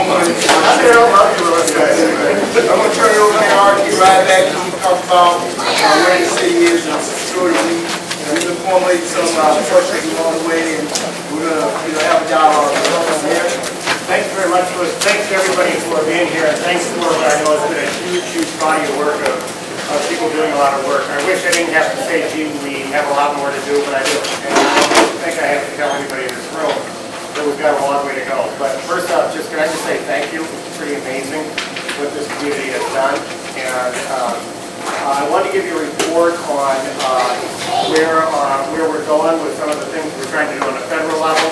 going to turn it over to R.Q. Rybak to talk about where the city is and sure that we've been formulating some questions along the way, and we're going to have a dialogue. Thanks very much, Louis. Thanks to everybody for being here, and thanks for what I know has been a huge body of work of people doing a lot of work. I wish I didn't have to say, gee, we have a lot more to do, but I do. And I don't think I have to tell anybody in this room that we've got a long way to go. But first off, can I just say thank you. It's pretty amazing what this community has done. And I want to give you a report on where we're going with some of the things we're trying to do on a federal level.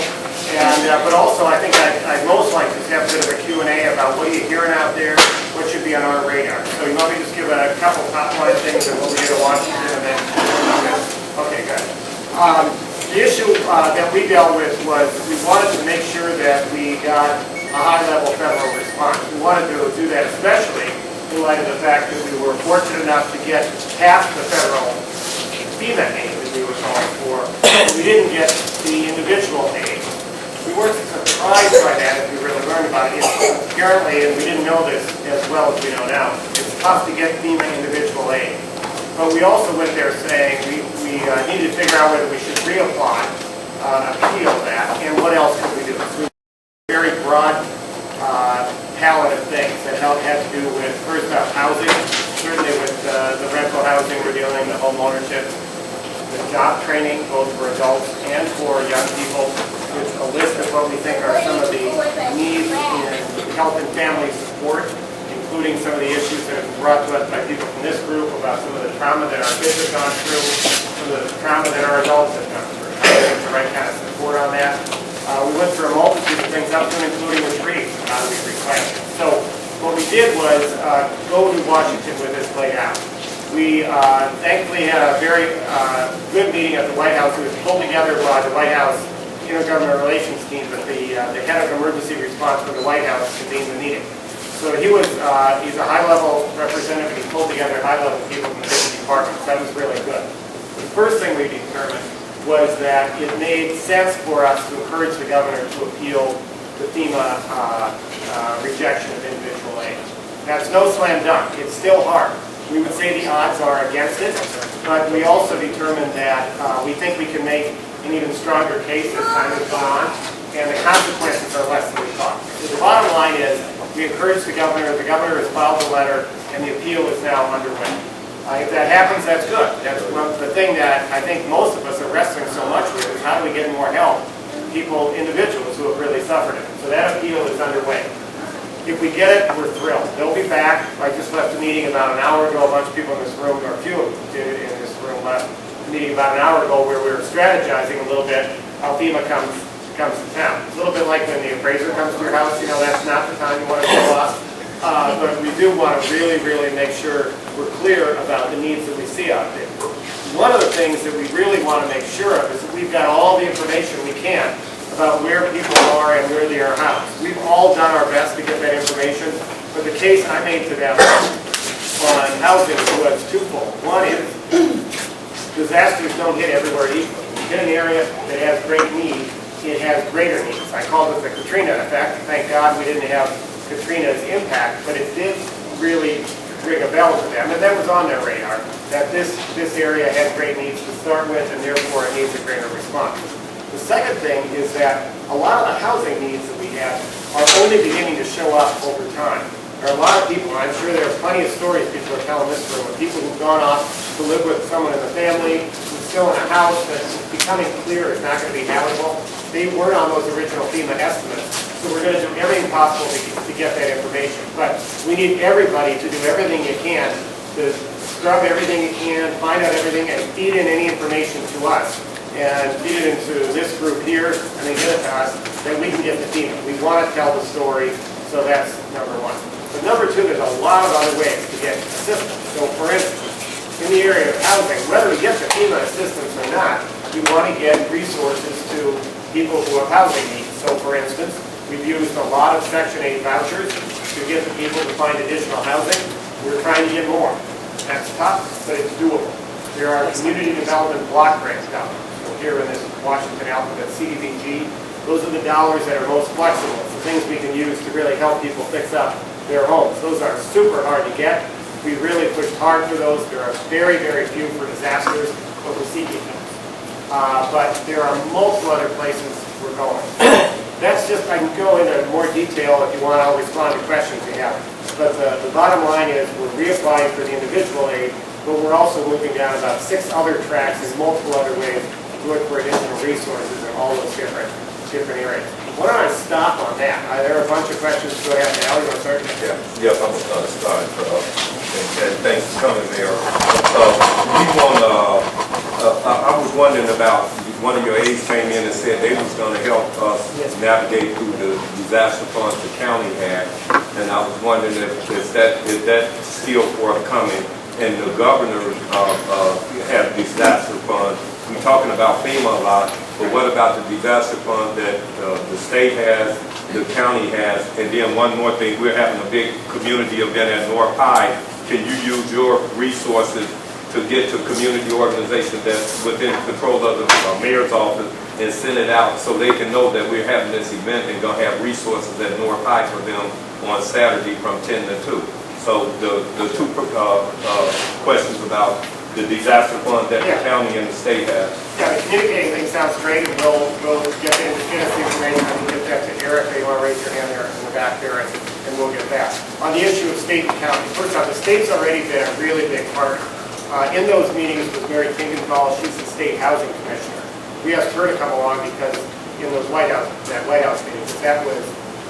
And but also, I think I'd most like to have a bit of a Q&A about what are you hearing out there, what should be on our radar. So you want me to just give a couple top line things and what we did in Washington, and then okay, good. The issue that we dealt with was we wanted to make sure that we got a high-level federal response. We wanted to do that especially in light of the fact that we were fortunate enough to get past the federal FEMA aid that we were calling for. We didn't get the individual aid. We weren't surprised by that as we really learned about it. Apparently, and we didn't know this as well as we know now, it's tough to get FEMA individual aid. But we also went there saying we needed to figure out whether we should reapply, appeal that, and what else could we do. So we had a very broad palette of things that had to do with, first off, housing, certainly with the rental housing we're dealing, the home ownership, the job training, both for adults and for young people, with a list of what we think are some of the needs in health and family support, including some of the issues that have been brought to us by people from this group about some of the trauma that our kids have gone through, some of the trauma that our adults have gone through, the right kind of support on that. We went through a multitude of things up to and including the trees, how do we replant it. So what we did was go to Washington with this laid out. We thankfully had a very good meeting at the White House. It was pulled together by the White House Intergovernmental Relations team, but the head of emergency response from the White House convened the meeting. So he's a high-level representative, and he pulled together high-level people from the different departments. That was really good. The first thing we determined was that it made sense for us to encourage the governor to appeal the FEMA rejection of individual aid. That's no slam dunk. It's still hard. We would say the odds are against it, but we also determined that we think we can make an even stronger case as time has gone on, and the consequences are less than we thought. So the bottom line is, we encourage the governor has filed the letter, and the appeal is now underway. If that happens, that's good. That's the thing that I think most of us are wrestling so much with, is how do we get more help to people, individuals who have really suffered it. So that appeal is underway. If we get it, we're thrilled. They'll be back. I just left a meeting about an hour ago. A bunch of people in this room, or a few of them did in this room, left a meeting about an hour ago where we were strategizing a little bit how FEMA comes to town. It's a little bit like when the appraiser comes to your house. You know, that's not the time you want to go off. But we do want to really make sure we're clear about the needs that we see out there. One of the things that we really want to make sure of is that we've got all the information we can about where people are and where they are housed. We've all done our best to get that information, but the case I made to them on housing was twofold. One is disasters don't hit everywhere equally. You hit an area that has great need, it has greater needs. I called it the Katrina effect. Thank God we didn't have Katrina's impact, but it did really ring a bell to them, and that was on their radar, that this area had great needs to start with, and therefore it needs a greater response. The second thing is that a lot of the housing needs that we have are only beginning to show up over time. There are a lot of people, and I'm sure there are plenty of stories people are telling this room, of people who've gone off to live with someone in the family, who's still in a house that's becoming clear is not going to be habitable. They weren't on those original FEMA estimates, so we're going to do everything possible to get that information. But we need everybody to do everything you can to scrub everything you can, find out everything, and feed in any information to us. And feed it into this group here, and then get it to us, then we can get to FEMA. We want to tell the story, so that's number one. But number two, there's a lot of other ways to get assistance. So for instance, in the area of housing, whether we get the FEMA assistance or not, we want to get resources to people who have housing needs. So for instance, we've used a lot of Section 8 vouchers to get the people to find additional housing. We're trying to get more. That's tough, but it's doable. There are community development block grants dollars. So here in this Washington alphabet, CDBG, those are the dollars that are most flexible. It's the things we can use to really help people fix up their homes. Those are super hard to get. We really pushed hard for those. There are very, very few for disasters, but we're seeking them. But there are multiple other places we're going. That's just, I can go into more detail if you want. I'll respond to questions you have. But the bottom line is we're reapplying for the individual aid, but we're also moving down about 6 other tracks in multiple other ways to look for additional resources in all those different areas. Why don't I stop on that? There are a bunch of questions to go ahead now. You want to start? Yes, I'm going to start. And thanks for coming, Mayor. I was wondering about, one of your aides came in and said they was going to help us navigate through the disaster funds the county had. And I was wondering if that still forthcoming. And the governor have disaster funds. We're talking about FEMA a lot, but what about the disaster fund that the state has, the county has, and then one more thing, we're having a big community event at North High. Can you use your resources to get to community organizations that's within control of the mayor's office and send it out so they can know that we're having this event and going to have resources at North High for them on Saturday from 10 to 2. So the two questions about the disaster fund that the county and the state have. Yeah, the communicating thing sounds great, and we'll get us the information. I can get that to Eric. You want to raise your hand there in the back there, and we'll get that. On the issue of state and county, first off, the state's already been a really big partner. In those meetings with Mary Kingenthal, she's the state housing commissioner. We asked her to come along because in those White House meetings, that was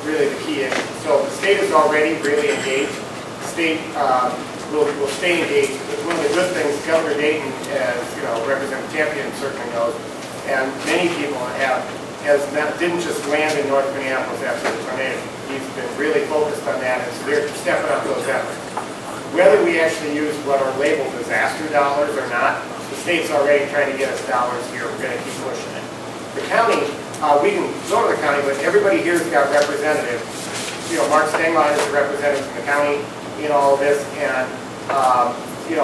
really the key issue. So the state is already really engaged. The state will stay engaged. It's one of the good things Governor Dayton, as Representative Champion certainly knows, and many people didn't just land in North Minneapolis after the tornado. He's been really focused on that, and so they're stepping up those efforts. Whether we actually use what are labeled disaster dollars or not, the state's already trying to get us dollars here. We're going to keep pushing it. The county, we can go to the county, but everybody here's got representatives. Mark Stengline is a representative from the county in all of this, and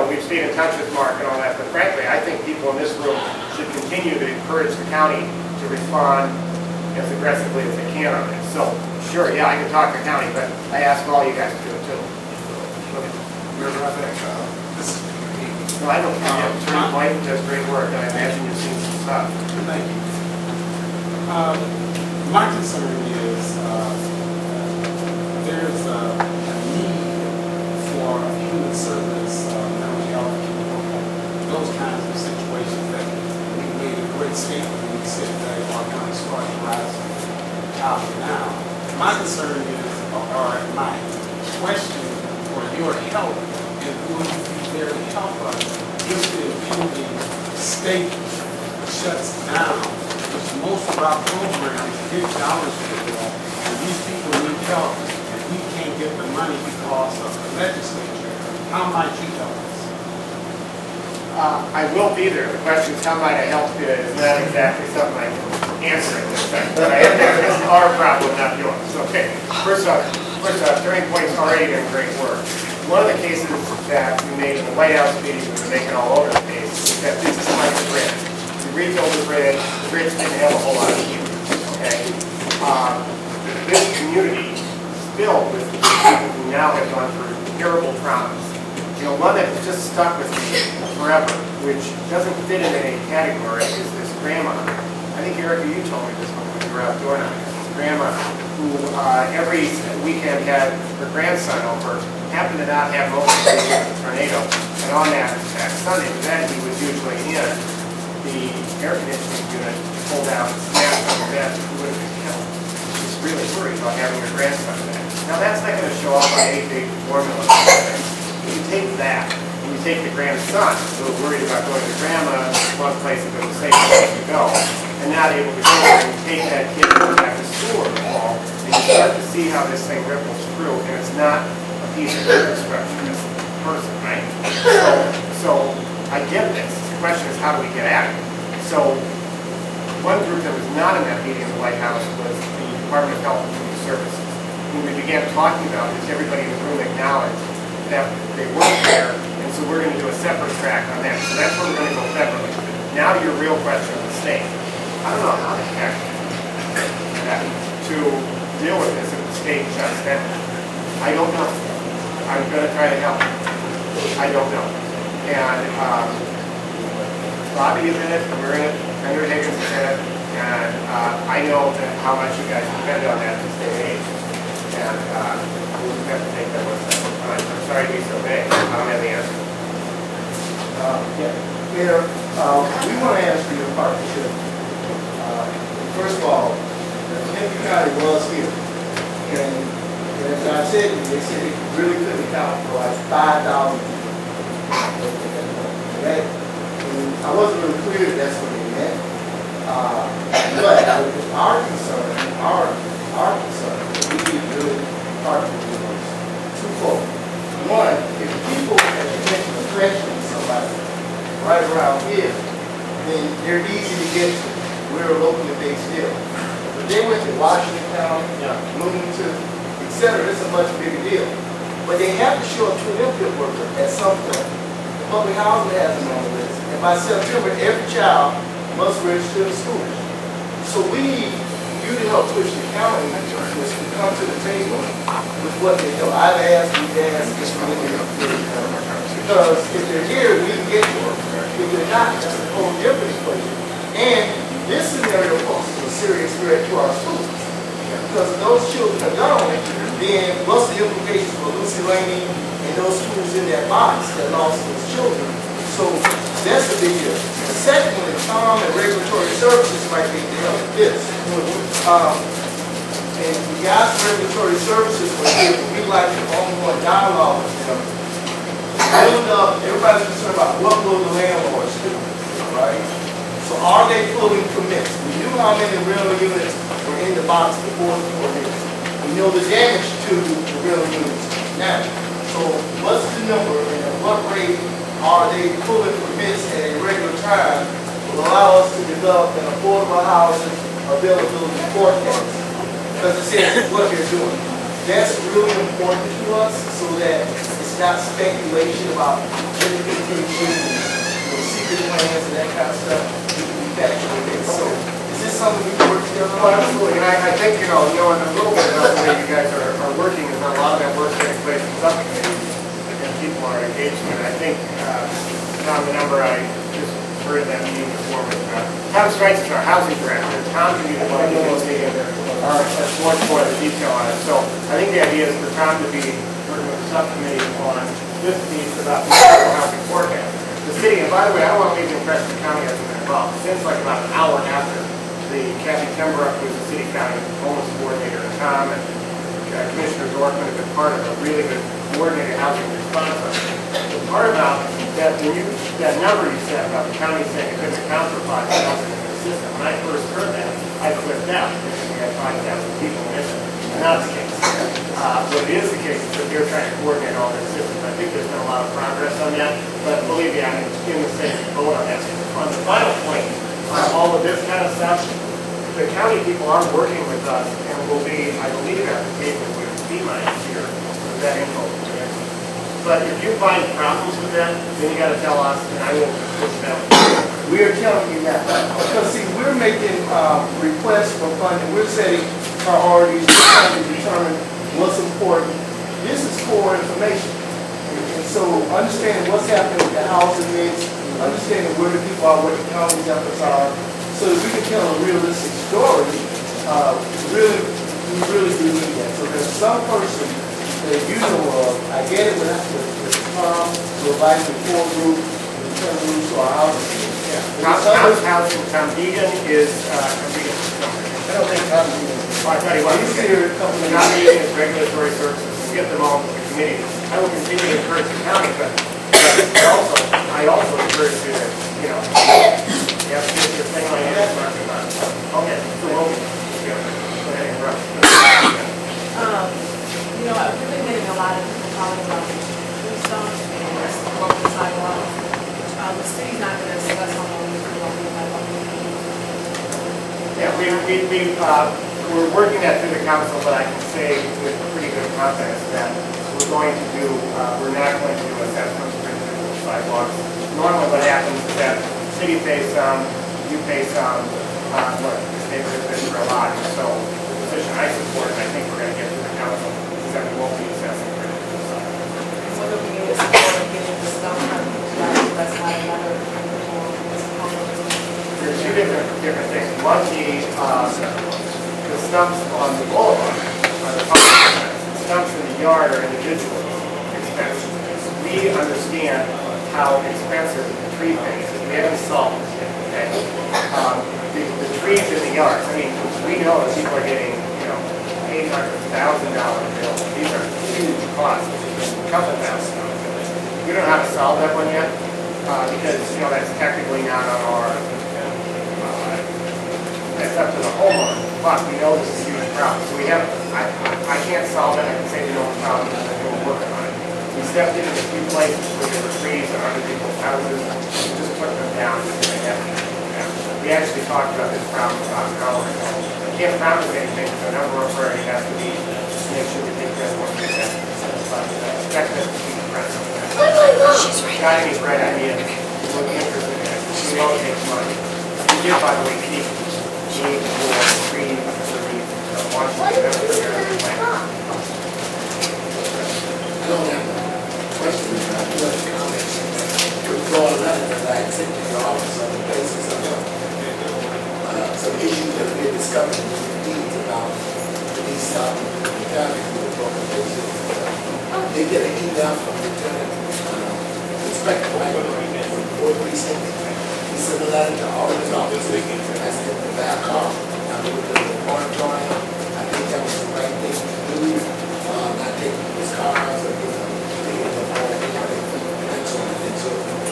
we've stayed in touch with Mark and all that, but frankly, I think people in this room should continue to encourage the county to respond as aggressively as they can on this. So, sure, yeah, I can talk to the county, but I ask all you guys to do it too. No, I don't think Attorney White does great work, and I imagine you've seen some stuff. Thank you. My concern is there's a need for human service, mental health, those kinds of situations that we made a great statement when we said that our county started rising out now. My concern is, or my question for your help, and will you be there to help us if the impending state shuts down, which most of our programs get dollars for that, and these people need help, and we can't get the money because of the legislature. How might you help us? I will be there. The question is how might I help you is not exactly something I can answer at this time. But I am there. This is our problem, not yours. Okay. First off, Turning Point's already done great work. One of the cases that we made in the White House meeting, we were making all over the place, is that this is like a bridge. We rebuilt the bridge didn't have a whole lot of heat. Okay? This community is filled with people who now have gone through terrible traumas. One that has just stuck with me forever, which doesn't fit in any category, is this grandma. I think, Erica, you told me this when we were out doing it. This grandma who every weekend had her grandson over, happened to not have most of the tornado, and on that Sunday, then he was usually in the air conditioning unit, pulled out, smashed on the bed, who would have been killed. She's really worried about having her grandson back. Now, that's not going to show up on any big formula. You take that, and you take the grandson, who was worried about going to grandma, one place that was the safe place to go, and not able to go there, and you take that kid and go back to school in the fall, and you start to see how this thing ripples through, and it's not a piece of infrastructure, it's a person, right? So I get this. The question is, how do we get at it? So one group that was not in that meeting in the White House was the Department of Health and Human Services. When we began talking about this, everybody in the room acknowledged that they work there, and so we're going to do a separate track on that. So that's where we're going to go federally. Now to your real question on the state. I don't know how the heck to deal with this. going to try to help. I don't know. And Bobby is in it, we're in it, Senator Higgins is in it, and I know that how much you guys depend on that this day and age. And we'll just have to take that one step at a time. I'm sorry to be so vague. I don't have the answer. Mayor, we want to ask for your partnership. First of all, Henry County was here, and as I said, they said they really couldn't account for like 5,000 people. That, I wasn't really clear that that's what they meant. But our concern, we need to really partner with us twofold. One, if people, as you mentioned, are threatening somebody right around here, then they're easy to get to. We're a locally based deal. But they went to Washington County, Bloomington, etc. It's a much bigger deal. But they have to show up to an input worker at some point. The public housing has them on the list. And by September, every child must register in school. So we need you to help push the county to come to the table with what they know. I've asked, we've asked, this community. Because if they're here, we can get to them. If they're not, that's a whole different equation. And this scenario poses a serious threat to our schools. Because if those children are gone, then what's the implications for Lucy Laney and those schools in that box that lost those children? So that's a big deal. The second one is Tom and regulatory services might be to help with this. And the guys from regulatory services were here, we like to ongoing dialogue with them. Build up, everybody's concerned about what will the landlords do, right? So are they pulling permits? We knew how many rental units were in the box before the ordinance. We know the damage to the rental units now. So what's the number and at what rate are they pulling permits at a regular time will allow us to develop an affordable housing availability forecast? Because it says what they're doing. That's really important to us so that it's not speculation about gentrification and secret plans and that kind of stuff. We can be factual with. So is this something we can work together on? Well, absolutely. And I think, knowing a little bit about the way you guys are working, is that a lot of that work takes place in subcommittees and people are engaged in it. I think, Tom, the number I just heard in that meeting before was Tom Strites is our housing director. Tom can be the one who will see much more of the detail on it. So I think the idea is for Tom to be working with the subcommittee on this piece about the housing forecast. The city, and by the way, I don't want to leave the impression the county hasn't been involved. Since like about an hour after the Kathy Timbrook, who is the city county homeless coordinator, and Tom and Commissioner Dorfman have been part of a really good coordinated housing response. The part about that, that number you said about the county saying it couldn't account for 5,000 in the system, when I first heard that, I flipped out because we had 5,000 people missing. And that's the case. What is the case is that they're trying to coordinate all their systems. I think there's been a lot of progress on that, but believe me, I'm in the same boat on that. On the final point, on all of this kind of stuff, the county people are working with us and will be, I believe, at the table with FEMA here with that info. But if you find problems with that, then you got to tell us, and I will push them. We're telling you that. Because see, we're making requests for funding. We're setting priorities. We're trying to determine what's important. This is core information. And so understanding what's happening with the housing mix, understanding where the people are, what the county's efforts are, so that we can tell a realistic story, we really do need that. So there's some person that you know of, I get it with Tom, we're inviting the core group, the return group to our housing. Tom's housing, Tom Deegan is, Tom Deegan. I don't think Tom Deegan. I tell you what, He's here a couple of Tom Deegan is regulatory services, we get them all to the committee. I will continue to encourage the county, but I also encourage you to, you have to get your thing like that. Okay, so we'll, go ahead and rush. I've really been a lot of people calling about Bluestone and broken sidewalks. The city's not going to discuss how long we're walking the sidewalk. Yeah, we're working that through the council, but I can say with pretty good confidence that we're not going to do assessments for individual sidewalks. Normally what happens is that the city pays some, you pay some, this neighborhood pays for a lot. So the position I support, and I think we're going to get to the council, is that we won't be assessing for individual sidewalks. two different things. One, the stumps on the boulevard are the public expense. The stumps in the yard are individual expenses. We understand how expensive the tree thing is. We haven't solved it yet, okay? The trees in the yards, I mean, we know that people are getting, $800,000 bills. These are huge costs, a couple $1,000 bills. We don't know how to solve that one yet, because, that's technically not on our, that's up to the homeowner. But we know this is a huge problem. So we have, I can't solve it. I can say we know the problem, and we're working on it. We stepped into a few places where there were trees on other people's houses, and just took them down because they have to. We actually talked about this problem about an hour ago. I can't promise anything, so number one priority has to be to make sure we take care of what we have. But expect us to keep the rest of that. Got any bright ideas? We'll be interested in it. We all take money. We give, by the way, need for trees, for the Washington, I don't have a question, I do have a comment. To draw a letter that I sent to your office on the basis of some issues that have been discovered in the deeds about police county who were broken cases. They get an email from Lieutenant Inspector Michael from Fort Precinct. He sent a letter to all his officers asking them to back off. Now, they were doing a moratorium. I think that was the right thing to do. Not taking his cars or taking them home and so on and so forth.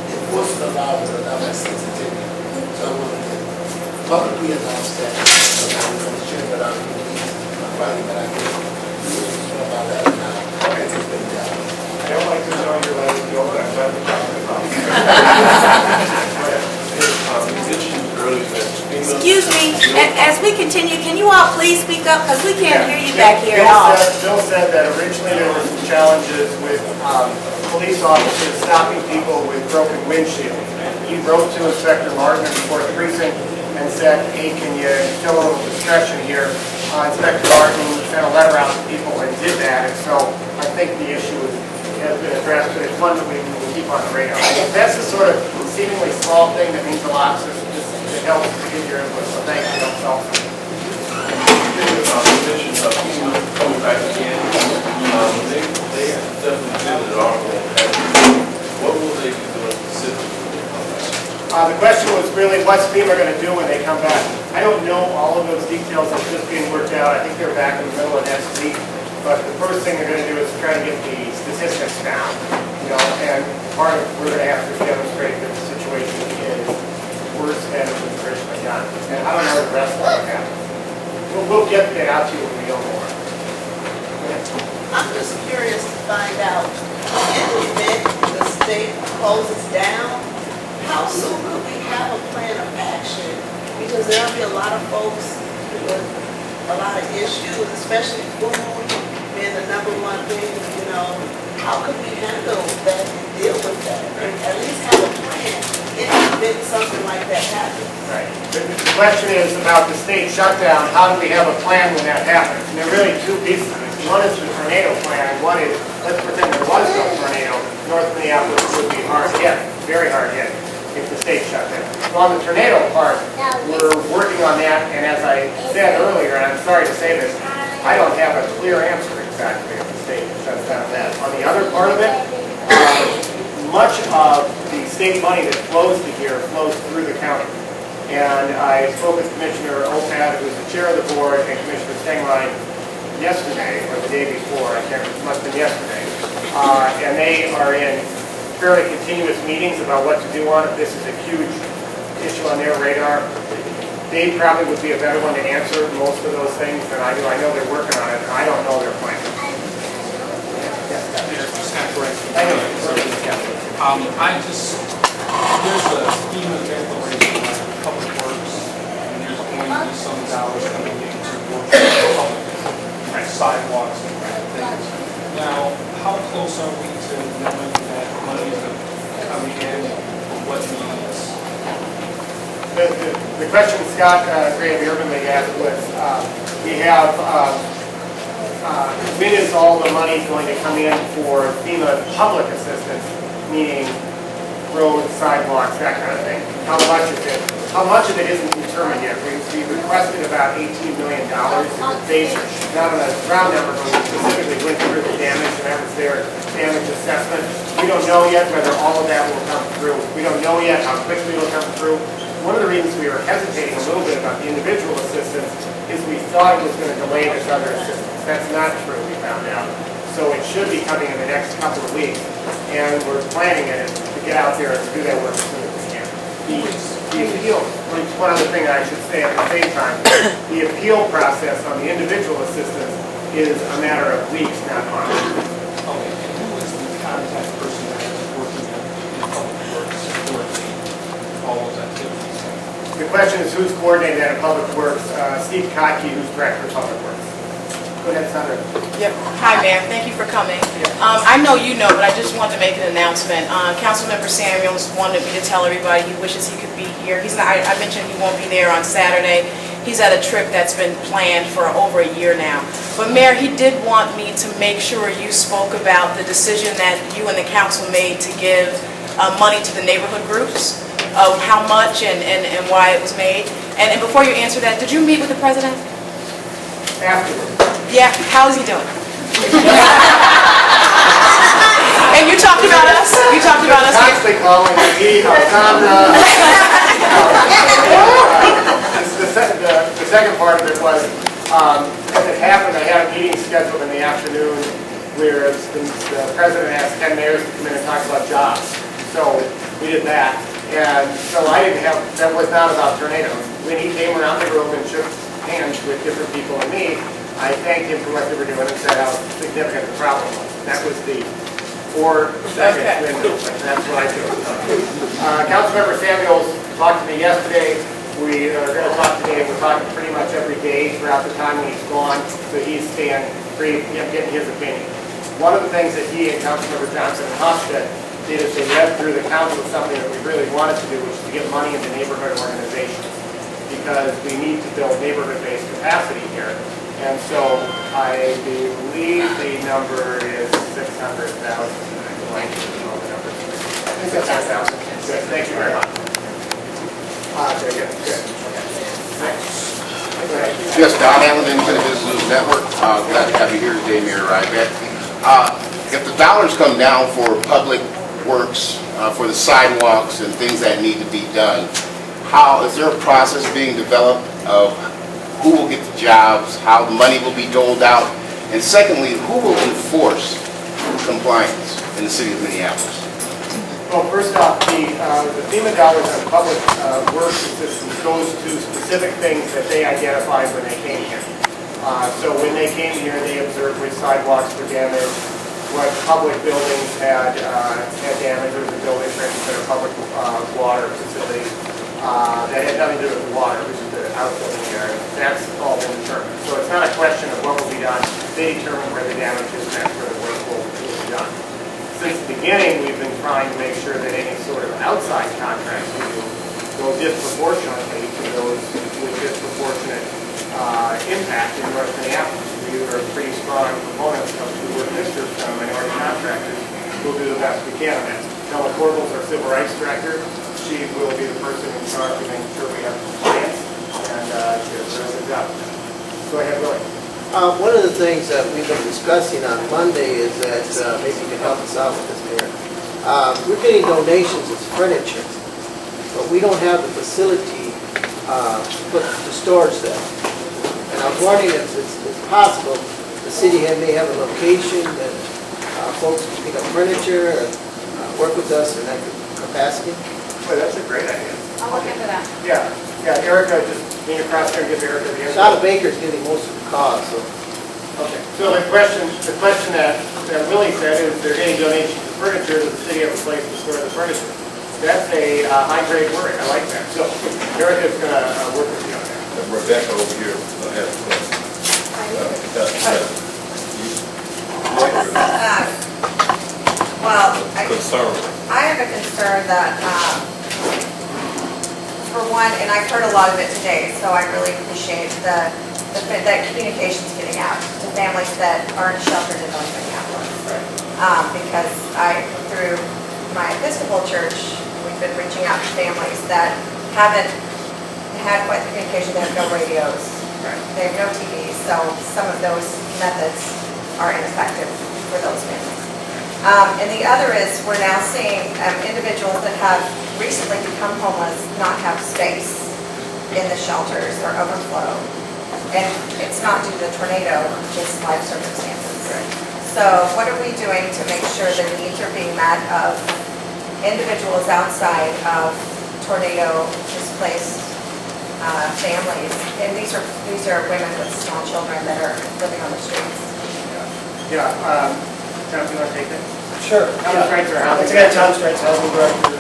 Enforcement of law will allow that sensitivity. So I wanted to publicly announce that. So now we're going to share that out in the meeting on Friday, but I think you know about that now. It's been done. I don't like to know your letter to go, but I'm glad we're talking about it. You mentioned earlier that FEMA. Excuse me, as we continue, can you all please speak up, because we can't hear you back here at all. Bill said that originally there were some challenges with police officers stopping people with broken windshields. He wrote to Inspector Martin in the 4th Precinct and said, hey, can you show a little discretion here? Inspector Martin sent a letter out to people and did that, and so I think the issue has been addressed, but it's one that we will keep on the radar. That's the sort of seemingly small thing that means a lot, so it helps to get your input, so thank you. That's all. You mentioned FEMA coming back again. They definitely did an article. What will they be doing specifically? The question was really, what's FEMA going to do when they come back? I don't know all of those details. It's just being worked out. I think they're back in the middle of next week. But the first thing they're going to do is try to get the statistics down. And part of we're going to have to demonstrate that the situation is worse than it was originally done. And I don't know the rest of what happened. We'll get that out to you when we know more. I'm just curious to find out, in the event the state closes down, how soon could we have a plan of action? Because there'll be a lot of folks with a lot of issues, especially food being the number one thing, how could we handle that and deal with that? And at least have a plan in the event something like that happens. Right. The question is about the state shutdown. How do we have a plan when that happens? And there are really two pieces of it. One is the tornado plan, and one is, let's pretend there was no tornado. North Minneapolis would be hard hit, very hard hit, if the state shut down. So on the tornado part, we're working on that, and as I said earlier, and I'm sorry to say this, I don't have a clear answer exactly if the state shuts down that. On the other part of it, much of the state money that flows to here flows through the county. And I spoke with Commissioner Opad, who's the chair of the board, and Commissioner Stenglein yesterday, or the day before, I can't remember, it must have been yesterday. And they are in fairly continuous meetings about what to do on it. This is a huge issue on their radar. They probably would be a better one to answer most of those things than I do. I know they're working on it, and I don't know their plan. There's a FEMA declaration of public works, and there's going to be some dollars coming into work public sidewalks and things. Now, how close are we to knowing that money is coming in for what needs? The question Scott Gray of the Urban League asked was, we have, when is all the money going to come in for FEMA public assistance, meaning roads, sidewalks, that kind of thing. How much of it? How much of it isn't determined yet. We requested about $18 million. It's based not on a round number, but we specifically went through the damage, and that was their damage assessment. We don't know yet whether all of that will come through. We don't know yet how quickly it will come through. One of the reasons we were hesitating a little bit about the individual assistance is we thought it was going to delay this other assistance. That's not true, we found out. So it should be coming in the next couple of weeks, and we're planning it to get out there and do that work as soon as we can. The appeal, one other thing I should say at the same time, the appeal process on the individual assistance is a matter of weeks, not months. Okay, and who is the contact person that is working in public works coordinating all those activities? The question is who's coordinating that in Public Works? Steve Kotke, who's Director of Public Works. Go ahead, Sandra. Yep. Hi, Mayor. Thank you for coming. I know you know, but I just wanted to make an announcement. Councilmember Samuels wanted me to tell everybody he wishes he could be here. He's not, I mentioned he won't be there on Saturday. He's at a trip that's been planned for over a year now. But Mayor, he did want me to make sure you spoke about the decision that you and the council made to give money to the neighborhood groups, of how much and why it was made. And before you answer that, did you meet with the president? Afterwards. Yeah, how is he doing? And you talked about us? You talked about us? Constantly calling me, Sandra. The second part of it was, as it happened, I had a meeting scheduled in the afternoon where the president asked 10 mayors to come in and talk about jobs. So we did that. And so I didn't have, that was not about tornadoes. When he came around the room and shook hands with different people and me, I thanked him for what they were doing and said how significant the problem was. That was the 4-second window, and that's what I do. Councilmember Samuels talked to me yesterday. We are going to talk today. We're talking pretty much every day throughout the time when he's gone, so he's staying free of getting his opinion. One of the things that he and Councilmember Johnson and Hofstad did is they read through the council something that we really wanted to do, which is to get money into neighborhood organizations, because we need to build neighborhood-based capacity here. And so I believe the number is 600,000. I blank all the numbers. 600,000. Good. Thank you very much. Very good. Good. Okay. Yes, Don Allen, Independent Business News Network. Glad to have you here today, Mayor Rybak. If the dollars come down for public works, for the sidewalks and things that need to be done, how is there a process being developed of who will get the jobs, how the money will be doled out, and secondly, who will enforce compliance in the city of Minneapolis? Well, first off, the FEMA dollars on public works assistance goes to specific things that they identified when they came here. So when they came here, they observed which sidewalks were damaged, what public buildings had damage. There was a building, for instance, a public water facility that had nothing to do with the water, which is the outbuilding area. That's all been determined. So it's not a question of what will be done. They determine where the damage is and that's where the work will be done. Since the beginning, we've been trying to make sure that any sort of outside contracts we do go disproportionately to those with disproportionate impact in North Minneapolis. We are pretty strong proponents of the work districts and minority contractors. We'll do the best we can on that. Ella Corbell's our Civil Rights Director. She will be the person in charge of making sure we have compliance, and she does a good job. Go ahead, Willie. One of the things that we've been discussing on Monday is that maybe you can help us out with this, Mayor. We're getting donations of furniture, but we don't have the facility to put the storage there. And I was wondering if it's possible the city may have a location that folks can pick up furniture and work with us in that capacity. Boy, that's a great idea. I'll look into that. Yeah, Erica, just lean across there and give Erica the info. Shada Baker's getting most of the cost, so. Okay. So the question that Willie said is they're getting donations of furniture. Does the city have a place to store the furniture? That's a high-grade word. I like that. So Erica's going to work with you on that. Rebecca over here has a question. Well, Concern. I have a concern that, for one, and I've heard a lot of it today, so I really appreciate that communication's getting out to families that aren't sheltered in North Minneapolis. Because through my Episcopal church, been reaching out to families that haven't had quite the communication. They have no radios, they have no TVs, so some of those methods are ineffective for those families. And the other is we're now seeing individuals that have recently become homeless not have space in the shelters or overflow. And it's not due to the tornado, just life circumstances. So what are we doing to make sure the needs are being met of individuals outside of tornado displaced families? And these are women with small children that are living on the streets. Yeah, Tom, you want to take it? Sure. Tom Streitzer, Once again, Tom Streitzer, Housing Director.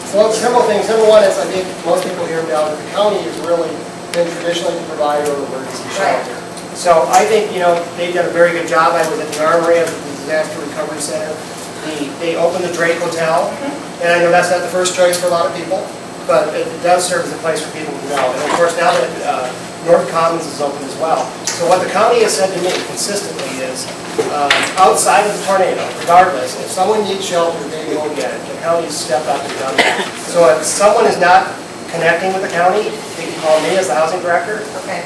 So several things. Number one is, I think most people here now that the county has really been traditionally the provider of emergency shelter. So I think, they've done a very good job. I was at the Armory of the Disaster Recovery Center. They opened the Drake Hotel, and I know that's not the first choice for a lot of people, but it does serve as a place for people to go. And of course, now that North Commons is open as well. So what the county has said to me consistently is, outside of the tornado, regardless, if someone needs shelter, they will get it. The county has stepped up and done that. So if someone is not connecting with the county, they can call me as the housing director. Okay.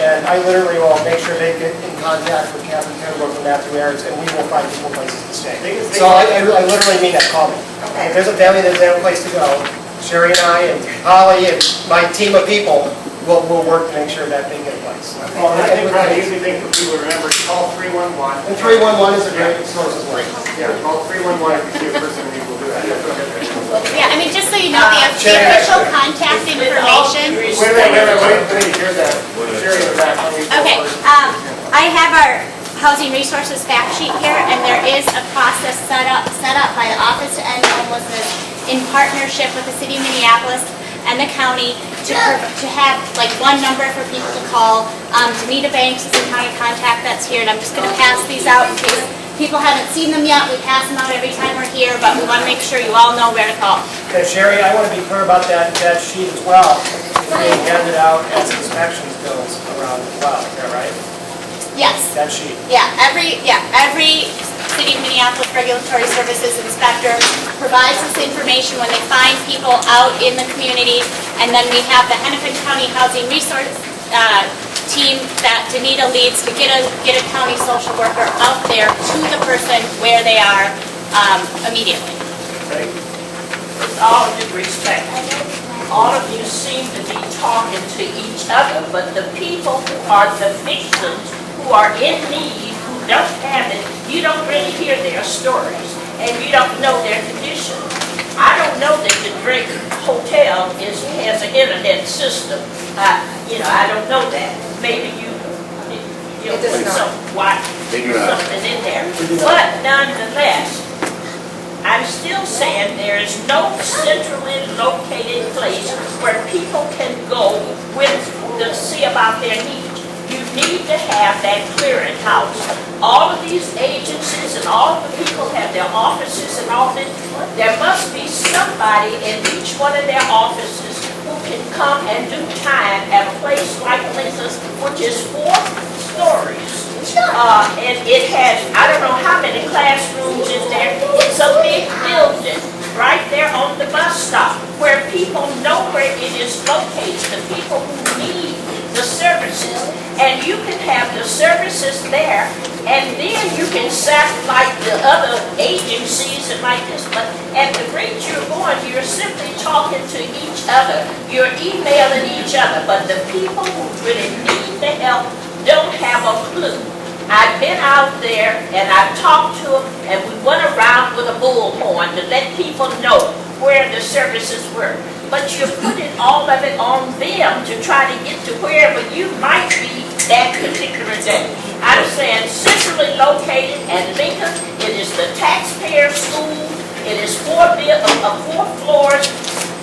And I literally will make sure they get in contact with Captain Penbrook and Matthew Ayers, and we will find people places to stay. So I literally mean that, call me. Okay. If there's a family that doesn't have a place to go, Sherry and I and Holly and my team of people will work to make sure that they get a place. Well, I think probably the easy thing for people to remember is call 311. And 311 is a great source as well. Yeah, call 311 if you see a person who will do that. Yeah, I mean, just so you know, the official contact information. Wait a minute, let me hear that. Sherry in the back. Okay, I have our housing resources fact sheet here, and there is a process set up by the Office to End Homelessness in partnership with the City of Minneapolis and the county to have like one number for people to call. Danita Banks is the county contact that's here, and I'm just going to pass these out in case people haven't seen them yet. We pass them out every time we're here, but we want to make sure you all know where to call. Okay, Sherry, I want to be clear about that sheet as well. It's being handed out as inspections goes around as well. Is that right? Yes. That sheet. Yeah, every City of Minneapolis Regulatory Services inspector provides this information when they find people out in the community, and then we have the Hennepin County Housing Resource team that Danita leads to get a county social worker out there to the person where they are immediately. With all due respect, all of you seem to be talking to each other, but the people who are the victims, who are in need, who don't have it, you don't really hear their stories, and you don't know their condition. I don't know that the Drake Hotel has an internet system. I don't know that. Maybe you put something in there. But nonetheless, I'm still saying there is no centrally located place where people can go to see about their needs. You need to have that clearinghouse. All of these agencies and all of the people have their offices and all this. There must be somebody in each one of their offices who can come and do time at a place like Lisa's, which is 4 stories. And it has, I don't know how many classrooms in there. It's a big building right there on the bus stop where people know where it is located, the people who need the services. And you can have the services there, and then you can set like the other agencies and like this. But at the rate you're going, you're simply talking to each other. You're emailing each other. But the people who really need the help don't have a clue. I've been out there and I've talked to them, and we went around with a bullhorn to let people know where the services were. But you're putting all of it on them to try to get to wherever you might be that particular day. I'm saying centrally located at Lincoln, it is the taxpayer school, it is 4 floors,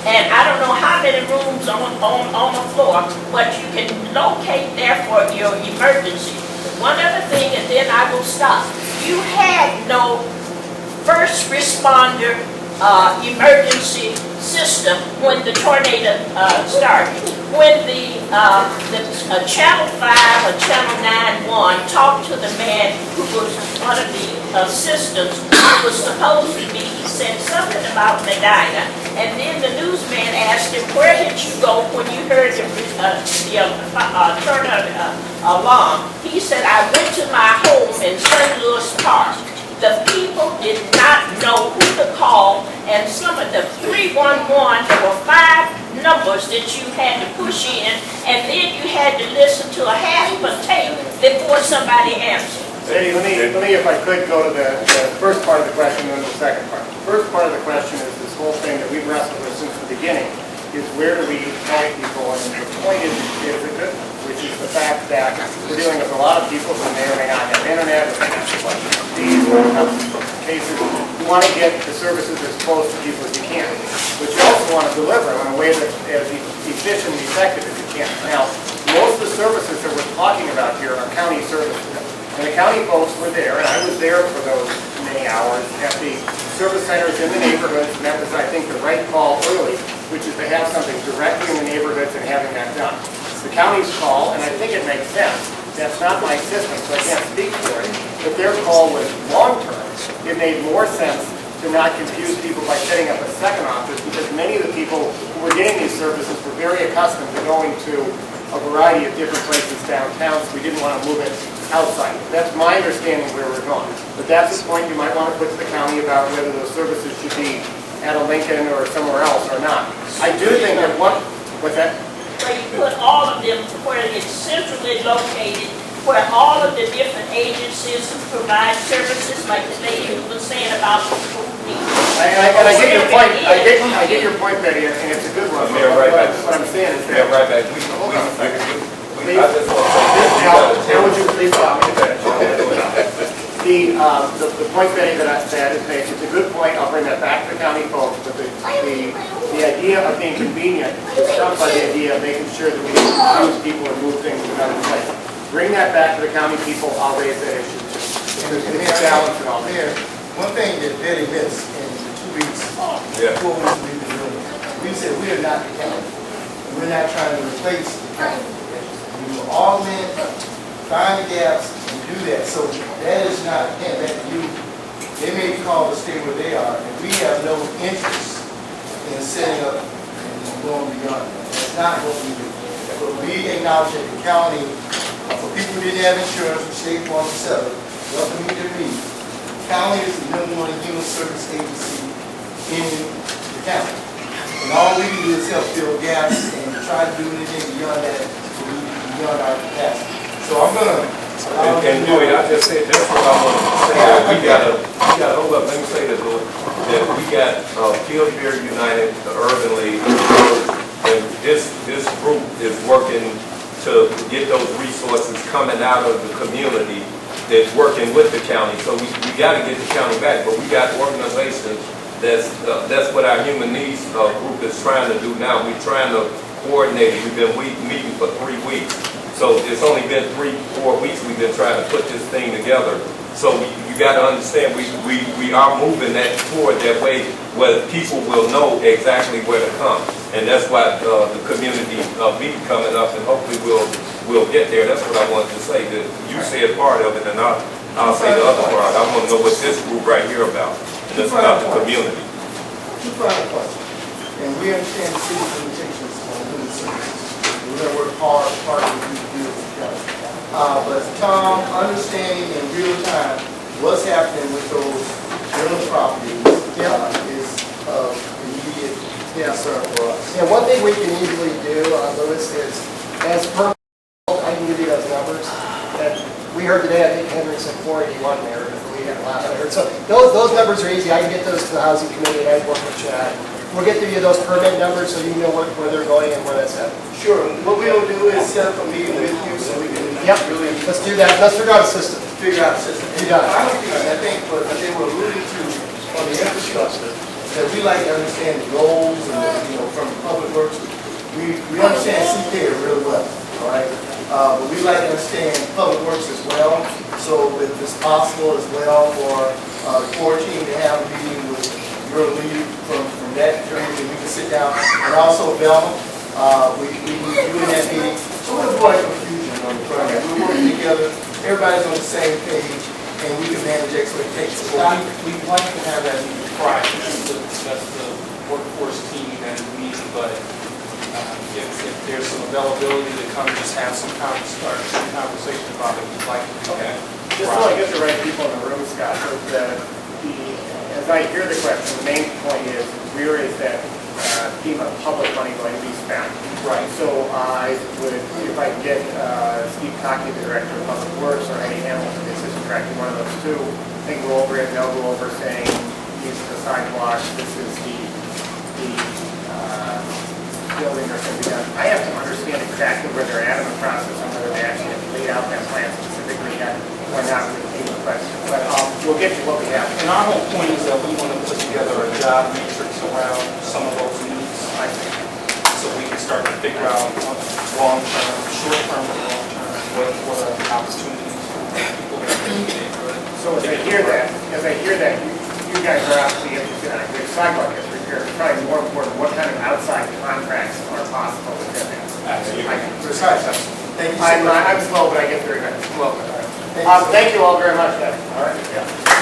and I don't know how many rooms on the floor, but you can locate there for your emergency. One other thing, and then I will stop. You had no first responder emergency system when the tornado started. When the Channel 5 or Channel 9-1 talked to the man who was one of the assistants who was supposed to be, he said something about Medina, and then the newsman asked him, where did you go when you heard the turn alarm? He said, I went to my home in St. Louis Park. The people did not know who to call, and some of the 311, there were 5 numbers that you had to push in, and then you had to listen to a half a tape before somebody answered. Eddie, let me, if I could, go to the first part of the question and then the second part. The first part of the question is this whole thing that we've wrestled with since the beginning, is where do we point people, and the point is a good one, which is the fact that we're dealing with a lot of people who may or may not have internet, or may not have fees, or have cases. You want to get the services as close to people as you can, but you also want to deliver in a way that's as efficient and effective as you can. Now, most of the services that we're talking about here are county services. And the county folks were there, and I was there for those many hours at the service centers in the neighborhoods, and that was, I think, the right call early, which is to have something directly in the neighborhoods and having that done. It's the county's call, and I think it makes sense. That's not my system, so I can't speak for it. But their call was long-term. It made more sense to not confuse people by setting up a second office, because many of the people who were getting these services were very accustomed to going to a variety of different places downtown, so we didn't want to move it outside. That's my understanding where we're going. But that's the point you might want to put to the county about whether those services should be at a Lincoln or somewhere else or not. I do think that what's that? Where you put all of them where it's centrally located, where all of the different agencies who provide services, like the lady who was saying about the food needs. I get your point. I get your point, Betty, and it's a good one. Mayor Rybak. What I'm saying is that. Mayor Rybak, Hold on a second. I just want to say, Now, would you please allow me to finish? The point, Betty, that I said is that it's a good point. I'll bring that back to the county folks. But the idea of being convenient is comes by the idea of making sure that we don't confuse people and move things to another place. Bring that back to the county people. I'll raise that issue too. It's a balance and all that. One thing that Betty missed in the 2 weeks, 4 weeks we've been doing, we said we are not the county. We're not trying to replace the county. We will augment, find the gaps, and do that. So that is not, again, back to you. They may be called to stay where they are, and we have no interest in setting up and going beyond that. That's not what we do. But we acknowledge that the county, for people who didn't have insurance, which State Farm and Seller, welcome you to me. The county is the #1 human service agency in the county. And all we can do is help fill gaps and try to do anything beyond that, beyond our capacity. So I'm gonna. And Louis, I just said, that's what I want to say, that we gotta, hold up, let me say this, Louis, that we got Pillsbury United, the Urban League, and this group is working to get those resources coming out of the community that's working with the county. So we got to get the county back, but we got organizations that's what our human needs group is trying to do now. We're trying to coordinate. We've been meeting for 3 weeks. So it's only been 3-4 weeks we've been trying to put this thing together. So you got to understand we are moving that toward that way where people will know exactly where to come. And that's why the community meeting coming up, and hopefully we'll get there. That's what I wanted to say. That you said part of it, and I'll say the other part. I want to know what this group right here about. And it's about the community. Two final questions. And we understand the city's limitations on human services. We're going to work hard to do with the county. But Tom, understanding in real time what's happening with those rental properties is of immediate concern for us. Yeah, one thing we can easily do, Louis, is as per, I can give you those numbers. That we heard today, I think Henry said 481 there, if we had last I heard. So those numbers are easy. I can get those to the housing committee and I'd work with Chad. We'll get to you those permit numbers so you know where they're going and where that's at. Sure. What we'll do is set up a meeting with you so we can really Let's do that. Let's figure out a system. figure out a system. You got it. Final piece, I think what they were alluding to on the infrastructure, that we like to understand the goals and from Public Works. We understand CK really well, all right? But we like to understand Public Works as well. So if it's possible as well for the core team to have a meeting with your lead from that journey, and we can sit down. And also Velma, we need you in that meeting. everybody's on the same page, and we can manage expectations. We'd like to have that meeting Friday, that's the workforce team and meeting, but if there's some availability to come and just have some conversation about it, we'd like to do that. Just so I get the right people in the room, Scott, so as I hear the question, the main point is, where is that FEMA public money going to be spent? Right. So I would, if I could get Steve Cockey, the Director of Public Works, or Eddie Hamilton, the Assistant Director, one of those two, I think go over it, and they'll go over saying, these are the sidewalks, this is the building that's going to be done. I have to understand exactly where they're at in the process and whether they actually have laid out that plan specifically yet or not with FEMA questions. But we'll get you what we have. And our whole point is that we want to put together a job matrix around some of those needs, I think, so we can start to figure out long-term, short-term, and long-term, what are the opportunities for people that are in the neighborhood. So as I hear that, you guys are obviously interested in a good sidewalk gets repaired. It's probably more important, what kind of outside contracts are possible within that? Absolutely. Precisely. Thank you so much. I'm slow, but I get very good. Welcome. Thank you all very much, guys. All right. Yeah.